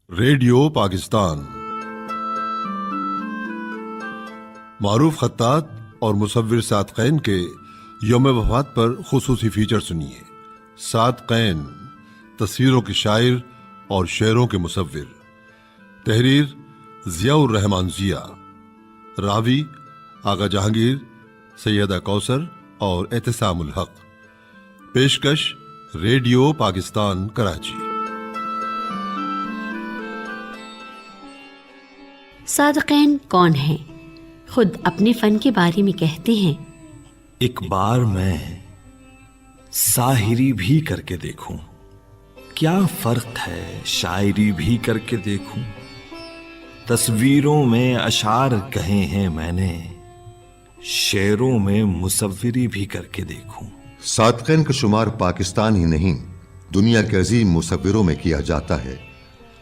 Radio Pakistan معروف خطاط اور مصور صادقین کے یوم وفات پر خصوصی فیچر سنیے۔ صادقین، تصویروں کے شاعر اور شعروں کے مصور۔ تحریر ضیاء الرحمان ضیاء۔ راوی آغا جہانگیر، سیدہ کوثر اور اعتصام الحق۔ پیشکش ریڈیو پاکستان کراچی۔ صادقین کون ہیں؟ خود اپنے فن کے بارے میں کہتے ہیں، ایک بار میں ساحری بھی کر کے دیکھوں، کیا فرق ہے شاعری بھی کر کے دیکھوں، تصویروں میں اشعار کہے ہیں میں نے، شعروں میں مصوری بھی کر کے دیکھوں۔ صادقین کا شمار پاکستان ہی نہیں، دنیا کے عظیم مصوروں میں کیا جاتا ہے۔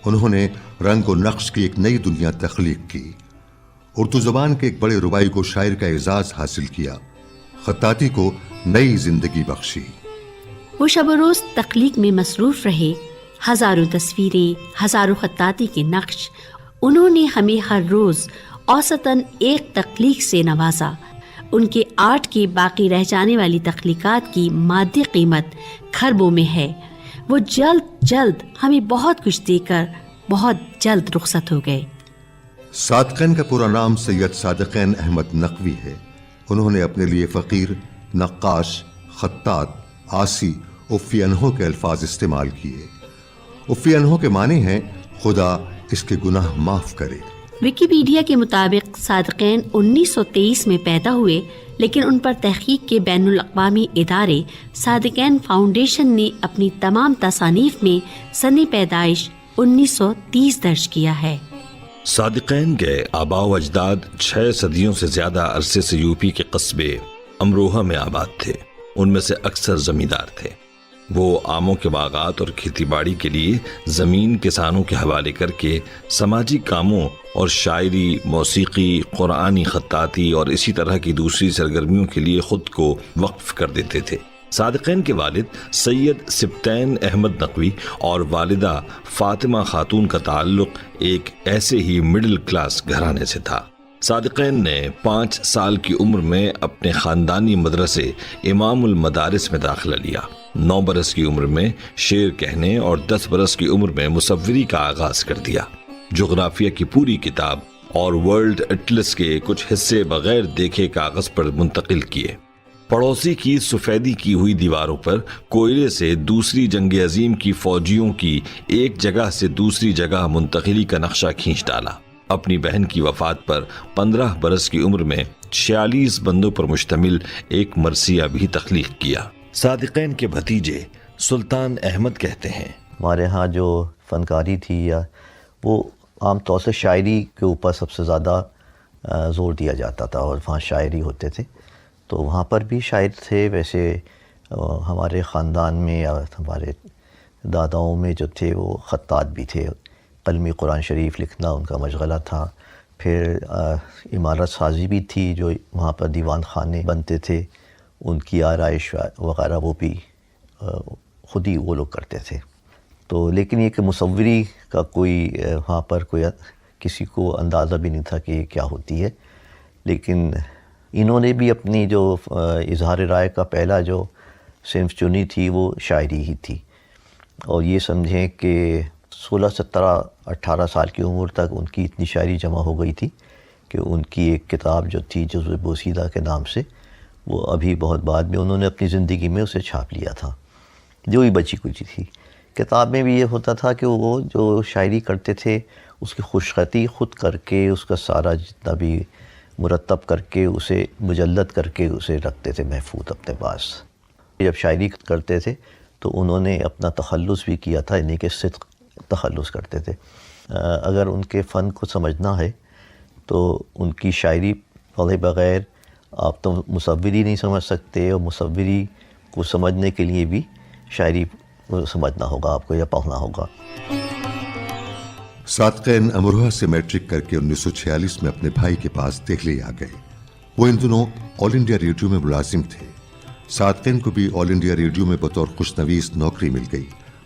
انہوں نے رنگ و نقش کی ایک نئی دنیا تخلیق کی، اردو زبان کے ایک بڑے ربائی کو شاعر کا اعزاز حاصل کیا، خطاطی کو نئی زندگی بخشی۔ وہ شب و روز تخلیق میں مصروف رہے، ہزاروں تصویریں، ہزاروں خطاطی کے نقش۔ انہوں نے ہمیں ہر روز اوسطاً ایک تخلیق سے نوازا۔ ان کے آرٹ کی باقی رہ جانے والی تخلیقات کی مادی قیمت کھربوں میں ہے۔ وہ جلد ہمیں بہت کچھ دے کر بہت جلد رخصت ہو گئے۔ صادقین کا پورا نام سید صادقین احمد نقوی ہے۔ انہوں نے اپنے لیے فقیر، نقاش، خطاط، آسی، افی انہو کے الفاظ استعمال کیے۔ افی انہو کے معنی ہیں خدا اس کے گناہ معاف کرے۔ ویکیپیڈیا کے مطابق صادقین 1923 میں پیدا ہوئے، لیکن ان پر تحقیق کے بین الاقوامی ادارے صادقین فاؤنڈیشن نے اپنی تمام تصانیف میں سن پیدائش 1930 درج کیا ہے۔ صادقین کے آباء و اجداد 6 صدیوں سے زیادہ عرصے سے یوپی کے قصبے امروہہ میں آباد تھے۔ ان میں سے اکثر زمیندار تھے۔ وہ آموں کے باغات اور کھیتی باڑی کے لیے زمین کسانوں کے حوالے کر کے سماجی کاموں اور شاعری، موسیقی، قرآنی خطاطی اور اسی طرح کی دوسری سرگرمیوں کے لیے خود کو وقف کر دیتے تھے۔ صادقین کے والد سید سبطین احمد نقوی اور والدہ فاطمہ خاتون کا تعلق ایک ایسے ہی مڈل کلاس گھرانے سے تھا۔ صادقین نے 5 سال کی عمر میں اپنے خاندانی مدرسے امام المدارس میں داخلہ لیا۔ 9 برس کی عمر میں شعر کہنے اور 10 برس کی عمر میں مصوری کا آغاز کر دیا۔ جغرافیہ کی پوری کتاب اور ورلڈ اٹلس کے کچھ حصے بغیر دیکھے کاغذ پر منتقل کیے۔ پڑوسی کی سفیدی کی ہوئی دیواروں پر کوئلے سے دوسری جنگ عظیم کی فوجیوں کی ایک جگہ سے دوسری جگہ منتقلی کا نقشہ کھینچ ڈالا۔ اپنی بہن کی وفات پر 15 برس کی عمر میں 46 بندوں پر مشتمل ایک مرثیہ بھی تخلیق کیا۔ صادقین کے بھتیجے سلطان احمد کہتے ہیں، ہمارے ہاں جو فنکاری تھی یا وہ عام طور سے شاعری کے اوپر سب سے زیادہ زور دیا جاتا تھا، اور وہاں شاعری ہوتے تھے، تو وہاں پر بھی شاعر تھے۔ ویسے ہمارے خاندان میں یا ہمارے داداؤں میں جو تھے وہ خطاط بھی تھے، قلمی قرآن شریف لکھنا ان کا مشغلہ تھا۔ پھر عمارت سازی بھی تھی، جو وہاں پر دیوان خانے بنتے تھے، ان کی آرائش وغیرہ وہ بھی خود ہی وہ لوگ کرتے تھے۔ تو لیکن یہ کہ مصوری کا کوئی وہاں پر کوئی کسی کو اندازہ بھی نہیں تھا کہ یہ کیا ہوتی ہے، لیکن انہوں نے بھی اپنی جو اظہار رائے کا پہلا جو صنف چنی تھی وہ شاعری ہی تھی، اور یہ سمجھیں کہ 16، 17، 18 سال کی عمر تک ان کی اتنی شاعری جمع ہو گئی تھی کہ ان کی ایک کتاب جو تھی جزو بوسیدہ کے نام سے، وہ ابھی بہت بعد میں انہوں نے اپنی زندگی میں اسے چھاپ لیا تھا، جو ہی بچی کچی تھی۔ کتاب میں بھی یہ ہوتا تھا کہ وہ جو شاعری کرتے تھے اس کی خوشخطی خود کر کے، اس کا سارا جتنا بھی مرتب کر کے اسے مجلد کر کے اسے رکھتے تھے محفوظ اپنے پاس۔ جب شاعری کرتے تھے تو انہوں نے اپنا تخلص بھی کیا تھا، یعنی کہ صدق تخلص کرتے تھے۔ اگر ان کے فن کو سمجھنا ہے تو ان کی شاعری پڑھے بغیر آپ تو مصوری نہیں سمجھ سکتے، اور مصوری کو سمجھنے کے لیے بھی شاعری کو سمجھنا ہوگا آپ کو یا پڑھنا ہوگا۔ صادقین امروہہ سے میٹرک کر کے 1946 میں اپنے بھائی کے پاس دہلی آ گئے۔ وہ ان دنوں آل انڈیا ریڈیو میں ملازم تھے۔ صادقین کو بھی آل انڈیا ریڈیو میں بطور خوشنویس نوکری مل گئی۔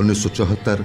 1974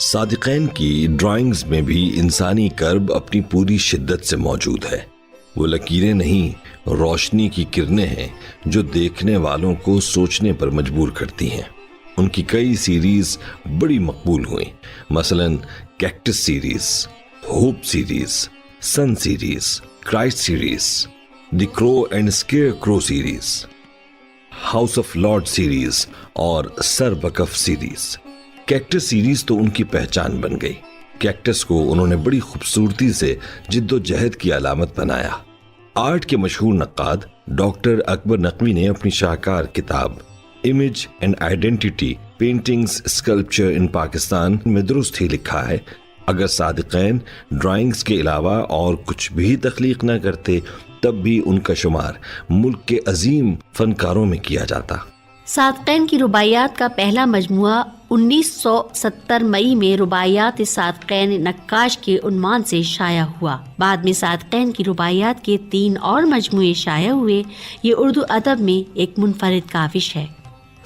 صادقین کی ڈرائنگز میں بھی انسانی کرب اپنی پوری شدت سے موجود ہے۔ وہ لکیریں نہیں، روشنی کی کرنیں ہیں جو دیکھنے والوں کو سوچنے پر مجبور کرتی ہیں۔ ان کی کئی سیریز بڑی مقبول ہوئیں، مثلا کیکٹس سیریز، ہوپ سیریز، سن سیریز، کرائسٹ سیریز، دی کرو اینڈ اسکیئر کرو series, house of lord series اور سر وقف سیریز۔ کیکٹس سیریز تو ان کی پہچان بن گئی۔ کیکٹس کو انہوں نے بڑی خوبصورتی سے جد و جہد کی علامت بنایا۔ آرٹ کے مشہور نقاد ڈاکٹر اکبر نقوی نے اپنی شاہکار کتاب image and identity paintings sculpture in Pakistan میں درست ہی لکھا ہے، اگر صادقین ڈرائنگز کے علاوہ اور کچھ بھی تخلیق نہ کرتے تب بھی ان کا شمار ملک کے عظیم فنکاروں میں کیا جاتا۔ صادقین کی رباعیات کا پہلا مجموعہ 1970 مئی میں رباعیات صادقین نقاش کے عنوان سے شائع ہوا۔ بعد میں صادقین کی رباعیات کے 3 اور مجموعے شائع ہوئے۔ یہ اردو ادب میں ایک منفرد کاوش ہے۔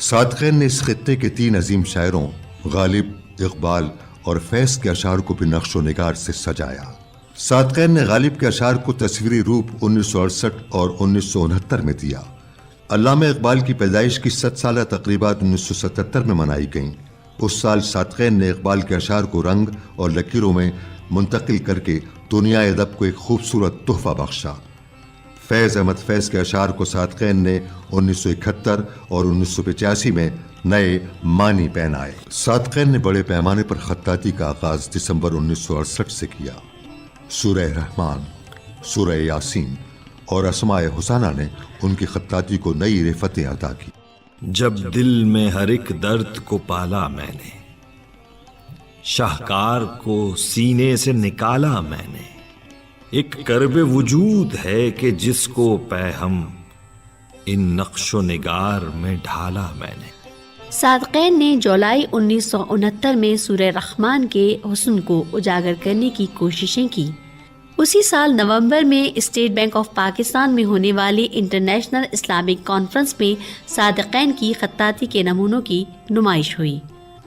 صادقین نے اس خطے کے 3 عظیم شاعروں غالب، اقبال اور فیض کے اشعار کو بھی نقش و نگار سے سجایا۔ صادقین نے غالب کے اشعار کو تصویری روپ 1968 اور 1969 میں دیا۔ علامہ اقبال کی پیدائش کی 100 سالہ تقریبات 1977 میں منائی گئیں۔ اس سال صادقین نے اقبال کے اشعار کو رنگ اور لکیروں میں منتقل کر کے دنیا ادب کو ایک خوبصورت تحفہ بخشا۔ فیض احمد فیض کے اشعار کو صادقین نے 1971 اور 1985 میں نئے معنی پہنائے۔ صادقین نے بڑے پیمانے پر خطاطی کا آغاز دسمبر 1968 سے کیا۔ سورہ رحمان، سورہ یاسین اور اسماء حسنہ نے ان کی خطاطی کو نئی رفتیں عطا کی۔ جب دل میں ہر ایک درد کو پالا میں نے، شاہکار کو سینے سے نکالا میں نے، ایک کرب وجود ہے کہ جس کو پہ ہم ان نقش و نگار میں ڈھالا میں نے۔ صادقین نے جولائی 1969 میں سورہ رحمان کے حسن کو اجاگر کرنے کی کوششیں کی۔ اسی سال نومبر میں اسٹیٹ بینک آف پاکستان میں ہونے والی انٹرنیشنل اسلامک کانفرنس میں صادقین کی خطاطی کے نمونوں کی نمائش ہوئی۔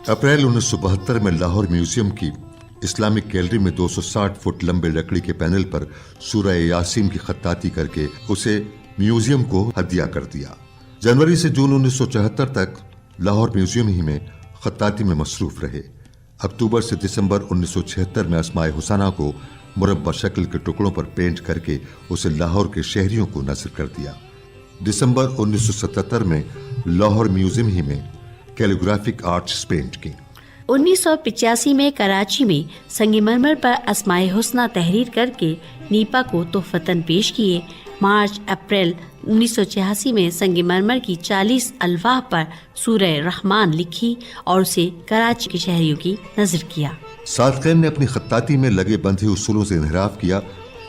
اپریل 1972 میں لاہور میوزیم کی اسلامک گیلری میں 260 فٹ لمبے لکڑی کے پینل پر سورہ یاسین کی خطاطی کر کے اسے میوزیم کو ہدیہ کر دیا۔ جنوری سے جون 1974 تک لاہور میوزیم ہی میں خطاطی میں مصروف رہے۔ اکتوبر سے دسمبر 1976 میں اسماء حسنہ کو مربع شکل کے ٹکڑوں پر پینٹ کر کے اسے لاہور کے شہریوں کو نذر کر دیا۔ دسمبر 1977 میں لاہور میوزیم ہی میں کیلیگرافک آرٹس پینٹ کی۔ 1985 میں کراچی میں سنگ مرمر پر اسماء حسنہ تحریر کر کے نیپا کو تحفتاً پیش کیے۔ مارچ اپریل 1986 میں سنگ مرمر کی 40 الواح پر سورہ رحمان لکھی اور اسے کراچی کے شہریوں کی نذر کیا۔ صادقین نے اپنی خطاطی میں لگے بندھے اصولوں سے انحراف کیا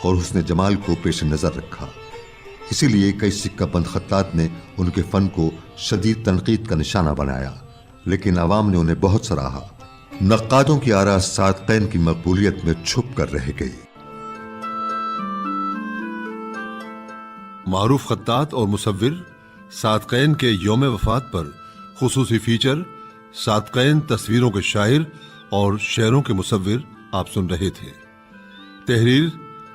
اور حسن جمال کو پیش نظر رکھا۔ اسی لیے کئی سکہ بند خطاط نے ان کے فن کو شدید تنقید کا نشانہ بنایا، لیکن عوام نے انہیں بہت سراہا۔ نقادوں کی آراء صادقین کی مقبولیت میں چھپ کر رہ گئی۔ معروف خطاط اور مصور صادقین کے یوم وفات پر خصوصی فیچر صادقین تصویروں کے شاعر اور شعروں کے مصور آپ سن رہے تھے۔ تحریر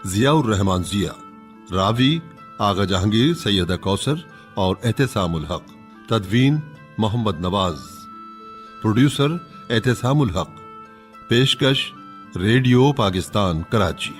ضیاء الرحمان ضیاء، راوی آغا جہانگیر، سیدہ کوثر اور احتسام الحق، تدوین محمد نواز، پروڈیوسر احتسام الحق، پیشکش ریڈیو پاکستان کراچی۔